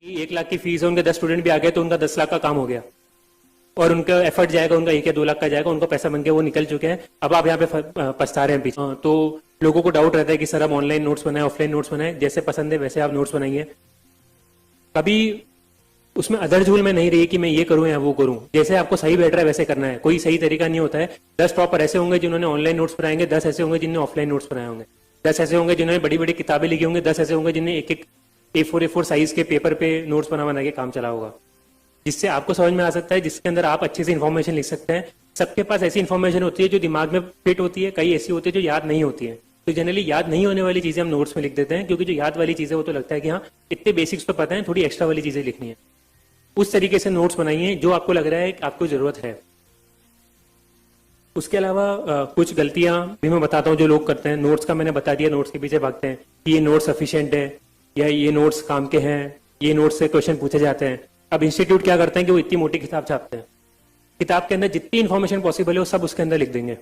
कि 1 लाख की फीस है, उनके 10 स्टूडेंट भी आ गए तो उनका 10 लाख का काम हो गया और उनका एफर्ट जाएगा, उनका 1 या 2 लाख का जाएगा, उनका पैसा बन के वो निकल चुके हैं। अब आप यहाँ पे पछता रहे हैं पीछे। तो लोगों को डाउट रहता है कि सर आप ऑनलाइन नोट्स बनाए, ऑफलाइन नोट्स बनाए, जैसे पसंद है वैसे आप नोट्स बनाइए। कभी उसमें अदरझूल में नहीं रही कि मैं ये करूं या वो करूं, जैसे आपको सही बैठ रहा है वैसे करना है। कोई सही तरीका नहीं होता है। 10 टॉपर ऐसे होंगे जिन्होंने ऑनलाइन नोट्स बनाएंगे, 10 ऐसे होंगे जिन्होंने ऑफलाइन नोट्स बनाए होंगे, 10 ऐसे होंगे जिन्होंने बड़ी बड़ी किताबें लिखी होंगे, 10 ऐसे होंगे जिन्हें एक एक A4 साइज के पेपर पे नोट्स बना के काम चला होगा, जिससे आपको समझ में आ सकता है, जिसके अंदर आप अच्छे से इन्फॉर्मेशन लिख सकते हैं। सबके पास ऐसी इन्फॉर्मेशन होती है जो दिमाग में फिट होती है, कई ऐसी होती है जो याद नहीं होती है। तो जनरली याद नहीं होने वाली चीजें हम नोट्स में लिख देते हैं, क्योंकि जो याद वाली चीजें वो तो लगता है कि हाँ इतने बेसिक्स तो पता है, थोड़ी एक्स्ट्रा वाली चीजें लिखनी है। उस तरीके से नोट्स बनाइए जो आपको लग रहा है कि आपको जरूरत है। उसके अलावा कुछ गलतियां भी मैं बताता हूँ जो लोग करते हैं। नोट्स का मैंने बता दिया, नोट्स के पीछे भागते हैं कि ये नोट्स सफिशिएंट है या ये नोट्स काम के हैं, ये नोट्स से क्वेश्चन पूछे जाते हैं। अब इंस्टीट्यूट क्या करते हैं कि वो इतनी मोटी किताब छापते हैं, किताब के अंदर जितनी इन्फॉर्मेशन पॉसिबल है वो सब उसके अंदर लिख देंगे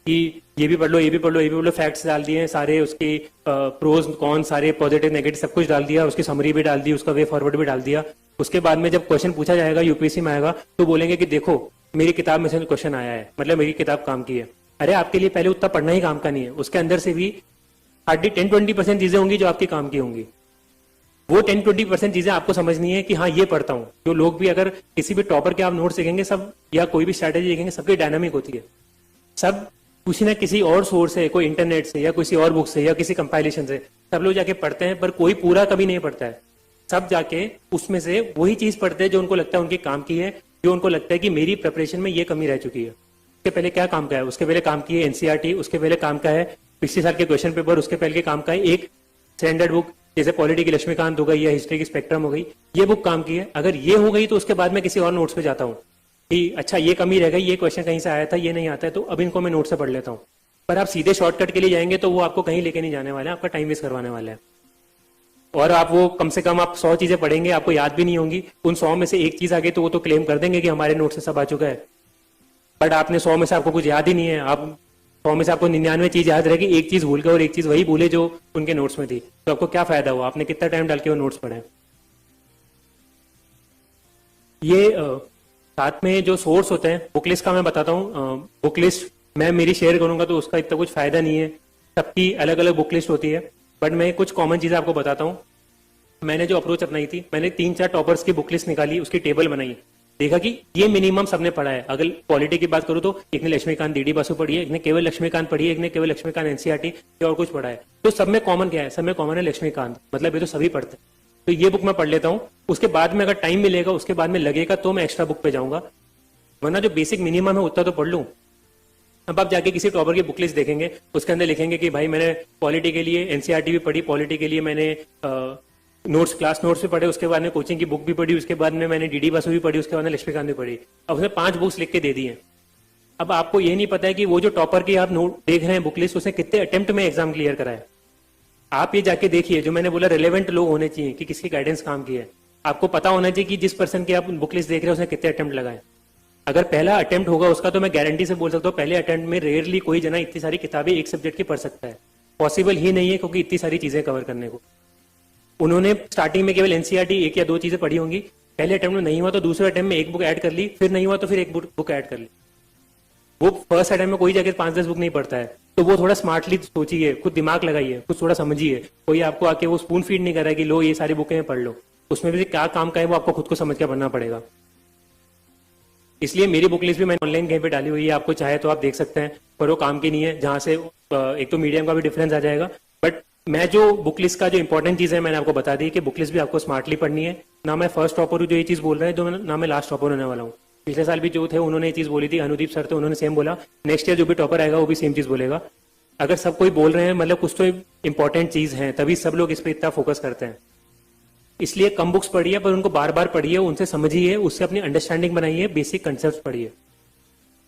कि ये भी पढ़ लो, ये भी पढ़ लो, ये भी पढ़ लो। फैक्ट्स डाल दिए सारे, उसके प्रोज कॉन सारे, पॉजिटिव नेगेटिव सब कुछ डाल दिया, उसकी समरी भी डाल दी, उसका वे फॉरवर्ड भी डाल दिया। उसके बाद में जब क्वेश्चन पूछा जाएगा, यूपीएससी में आएगा, तो बोलेंगे कि देखो मेरी किताब में से क्वेश्चन आया है, मतलब मेरी किताब काम की है। अरे आपके लिए पहले उतना पढ़ना ही काम का नहीं है, उसके अंदर से भी हार्डली 10-20% चीजें होंगी जो आपके काम की होंगी। वो 10-20% चीजें आपको समझनी है कि हाँ ये पढ़ता हूँ। जो लोग भी अगर किसी भी टॉपर के आप नोट सीखेंगे सब, या कोई भी स्ट्रैटेजी देखेंगे, सबकी डायनामिक होती है। सब किसी ना किसी और सोर्स से, कोई इंटरनेट से या किसी और बुक से या किसी कंपाइलेशन से सब लोग जाके पढ़ते हैं, पर कोई पूरा कभी नहीं पढ़ता है। सब जाके उसमें से वही चीज पढ़ते हैं जो उनको लगता है उनके काम की है, जो उनको लगता है कि मेरी प्रिपरेशन में ये कमी रह चुकी है। उसके पहले क्या काम का है, उसके पहले काम की है एनसीईआरटी, उसके पहले काम का है पिछले साल के क्वेश्चन पेपर, उसके पहले के काम का है एक स्टैंडर्ड बुक जैसे पॉलिटी की लक्ष्मीकांत हो गई या हिस्ट्री की स्पेक्ट्रम हो गई, ये बुक काम की है। अगर ये हो गई तो उसके बाद मैं किसी और नोट्स पे जाता हूँ कि अच्छा ये कमी रह गई, ये क्वेश्चन कहीं से आया था, ये नहीं आता है, तो अब इनको मैं नोट से पढ़ लेता हूँ। पर आप सीधे शॉर्टकट के लिए जाएंगे तो वो आपको कहीं लेके नहीं जाने वाला है, आपका टाइम वेस्ट करवाने वाला है। और आप वो कम से कम आप 100 चीजें पढ़ेंगे, आपको याद भी नहीं होंगी। उन 100 में से एक चीज आ गई तो वो तो क्लेम कर देंगे कि हमारे नोट से सब आ चुका है, बट आपने 100 में से आपको कुछ याद ही नहीं है। आप 100 में से आपको 99 चीज याद रहेगी, एक चीज भूल गए और एक चीज वही भूले जो उनके नोट्स में थी, तो आपको क्या फायदा हुआ, आपने कितना टाइम डाल के वो नोट्स पढ़े। ये साथ में जो सोर्स होते हैं, बुक लिस्ट का मैं बताता हूँ। बुक लिस्ट मैं मेरी शेयर करूंगा तो उसका इतना कुछ फायदा नहीं है, सबकी अलग अलग बुक लिस्ट होती है, बट मैं कुछ कॉमन चीजें आपको बताता हूँ। मैंने जो अप्रोच अपनाई थी, मैंने 3-4 टॉपर्स की बुक लिस्ट निकाली, उसकी टेबल बनाई, देखा कि ये मिनिमम सबने पढ़ा है। अगर पॉलिटी की बात करूं तो एक ने लक्ष्मीकांत डीडी बसु पढ़ी है, एक ने केवल लक्ष्मीकांत पढ़ी है, एक ने केवल लक्ष्मीकांत एनसीईआरटी और कुछ पढ़ा है। तो सब में कॉमन क्या है, सब में कॉमन है लक्ष्मीकांत, मतलब ये तो सभी पढ़ते हैं। तो ये बुक मैं पढ़ लेता हूँ, उसके बाद में अगर टाइम मिलेगा, उसके बाद में लगेगा तो मैं एक्स्ट्रा बुक पे जाऊंगा, वरना जो बेसिक मिनिमम है उतना तो पढ़ लूं। अब आप जाके किसी टॉपर की बुक लिस्ट देखेंगे, उसके अंदर लिखेंगे कि भाई मैंने पॉलिटी के लिए एनसीईआरटी भी पढ़ी, पॉलिटी के लिए मैंने नोट्स क्लास नोट्स भी पढ़े, उसके बाद में कोचिंग की बुक भी पढ़ी, उसके बाद में मैंने डीडी बसु भी पढ़ी, उसके बाद में लक्ष्मीकांत भी पढ़ी। अब उसने 5 बुक्स लिख के दे दी हैं। अब आपको ये नहीं पता है कि वो जो टॉपर की आप नोट देख रहे हैं बुक लिस्ट, उसने कितने अटेम्प्ट में एग्जाम क्लियर करा है। आप ये जाके देखिए, जो मैंने बोला रिलेवेंट लोग होने चाहिए कि किसकी गाइडेंस काम की है। आपको पता होना चाहिए कि जिस पर्सन की आप बुक लिस्ट देख रहे हैं उसने कितने अटेम्प्ट लगाए। अगर पहला अटेम्प्ट होगा उसका, तो मैं गारंटी से बोल सकता हूँ पहले अटेम्प्ट में रेयरली कोई जना इतनी सारी किताबें एक सब्जेक्ट की पढ़ सकता है। पॉसिबल ही नहीं है, क्योंकि इतनी सारी चीजें कवर करने को उन्होंने स्टार्टिंग में केवल एनसीईआरटी 1 या 2 चीजें पढ़ी होंगी। पहले अटेम्प्ट में नहीं हुआ तो दूसरे अटेम्प्ट में एक बुक ऐड कर ली, फिर नहीं हुआ तो फिर एक बुक ऐड कर ली। वो फर्स्ट अटेम्प्ट में कोई जाके 5-10 बुक नहीं पढ़ता है। तो वो थोड़ा स्मार्टली सोचिए, खुद दिमाग लगाइए, कुछ थोड़ा समझिए। कोई आपको आके वो स्पून फीड नहीं कर रहा है कि लो ये सारी बुकें पढ़ लो, उसमें भी क्या काम का है वो आपको खुद को समझ के पढ़ना पड़ेगा। इसलिए मेरी बुक लिस्ट भी मैंने ऑनलाइन कहीं पे डाली हुई है, आपको चाहे तो आप देख सकते हैं, पर वो काम की नहीं है। जहां से एक तो मीडियम का भी डिफरेंस आ जाएगा, बट मैं जो बुक लिस्ट का जो इंपॉर्टेंट चीज है मैंने आपको बता दी कि बुक लिस्ट भी आपको स्मार्टली पढ़नी है। ना मैं फर्स्ट टॉपर हूँ जो ये चीज बोल रहे हैं, जो ना मैं लास्ट टॉपर होने वाला हूँ। पिछले साल भी जो थे उन्होंने ये चीज बोली थी, अनुदीप सर थे, उन्होंने सेम बोला। नेक्स्ट ईयर जो भी टॉपर आएगा वो भी सेम चीज बोलेगा। अगर सब कोई बोल रहे हैं मतलब कुछ तो इंपॉर्टेंट चीज है, तभी सब लोग इस पर इतना फोकस करते हैं। इसलिए कम बुक्स पढ़िए, पर उनको बार बार पढ़िए, उनसे समझिए, उससे अपनी अंडरस्टैंडिंग बनाइए, बेसिक कंसेप्ट पढ़िए,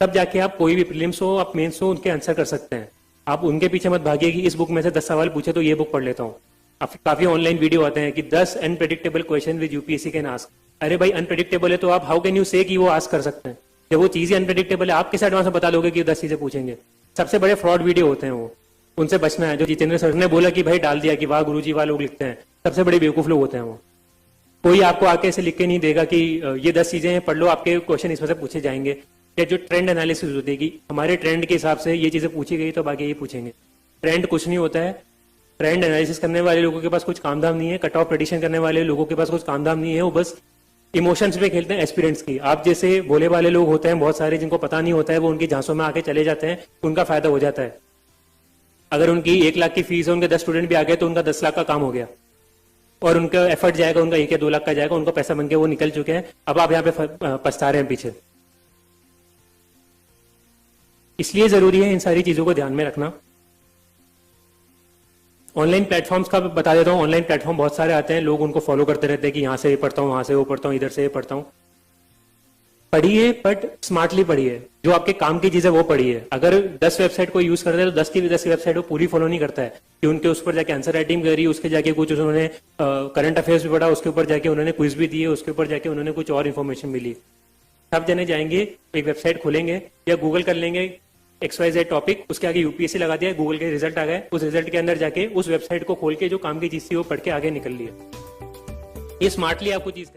तब जाके आप कोई भी प्रीलिम्स हो, आप मेंस हो, उनके आंसर कर सकते हैं। आप उनके पीछे मत भागिए कि इस बुक में से 10 सवाल पूछे तो ये बुक पढ़ लेता हूँ। काफी ऑनलाइन वीडियो आते हैं कि 10 unpredictable question with UPSC can ask. अरे भाई अनप्रेडिक्टेबल है तो आप हाउ कैन यू से कि वो आस्क कर सकते हैं, जब वो चीज ही अनप्रेडिक्टेबल है। आप किस एडवांस में बता लोगे कि 10 चीजें पूछेंगे। सबसे बड़े फ्रॉड वीडियो होते हैं वो, उनसे बचना है। जो जितेंद्र सर ने बोला कि भाई डाल दिया कि वाह गुरुजी वाह लोग लिखते हैं, सबसे बड़े बेवकूफ लोग होते हैं वो। कोई आपको आके ऐसे लिख के नहीं देगा कि ये 10 चीजें हैं, पढ़ लो, आपके क्वेश्चन इसमें से पूछे जाएंगे। या जो ट्रेंड एनालिसिस होती है कि हमारे ट्रेंड के हिसाब से ये चीजें पूछी गई तो बाकी ये पूछेंगे। ट्रेंड कुछ नहीं होता है। ट्रेंड एनालिसिस करने वाले लोगों के पास कुछ काम धाम नहीं है, कट ऑफ प्रेडिक्शन करने वाले लोगों के पास कुछ काम धाम नहीं है, वो बस इमोशंस पे खेलते हैं एस्पिरेंट्स की। आप जैसे भोले वाले लोग होते हैं बहुत सारे, जिनको पता नहीं होता है, वो उनकी झांसों में आके चले जाते हैं, उनका फायदा हो जाता है। अगर उनकी 1 लाख की फीस है, उनके 10 स्टूडेंट भी आ गए तो उनका 10 लाख का काम हो गया, और उनका एफर्ट जाएगा, उनका 1 या 2 लाख का जाएगा, उनका पैसा बन के वो निकल चुके हैं। अब आप यहाँ पे पछता रहे हैं पीछे। इसलिए जरूरी है इन सारी चीजों को ध्यान में रखना। ऑनलाइन प्लेटफॉर्म्स का बता देता हूँ। ऑनलाइन प्लेटफॉर्म बहुत सारे आते हैं, लोग उनको फॉलो करते रहते हैं कि यहाँ से ये पढ़ता हूँ, वहां से वो पढ़ता हूँ, इधर से ये पढ़ता हूँ। पढ़िए, बट स्मार्टली पढ़िए। जो आपके काम की चीज है वो पढ़िए। अगर 10 वेबसाइट को यूज करते हैं तो 10 की 10 वेबसाइट वो पूरी फॉलो नहीं करता है कि उनके उस पर जाके आंसर राइटिंग करी, उसके जाके कुछ उन्होंने करंट अफेयर्स भी पढ़ा, उसके ऊपर जाके उन्होंने क्विज भी दिए, उसके ऊपर जाके उन्होंने कुछ और इन्फॉर्मेशन मिली। सब जने जाएंगे, एक वेबसाइट खोलेंगे या गूगल कर लेंगे XYZ टॉपिक, उसके आगे यूपीएससी लगा दिया, गूगल के रिजल्ट आ गए, उस रिजल्ट के अंदर जाके उस वेबसाइट को खोल के जो काम की चीज थी वो पढ़ के आगे निकल लिया। ये स्मार्टली आपको चीज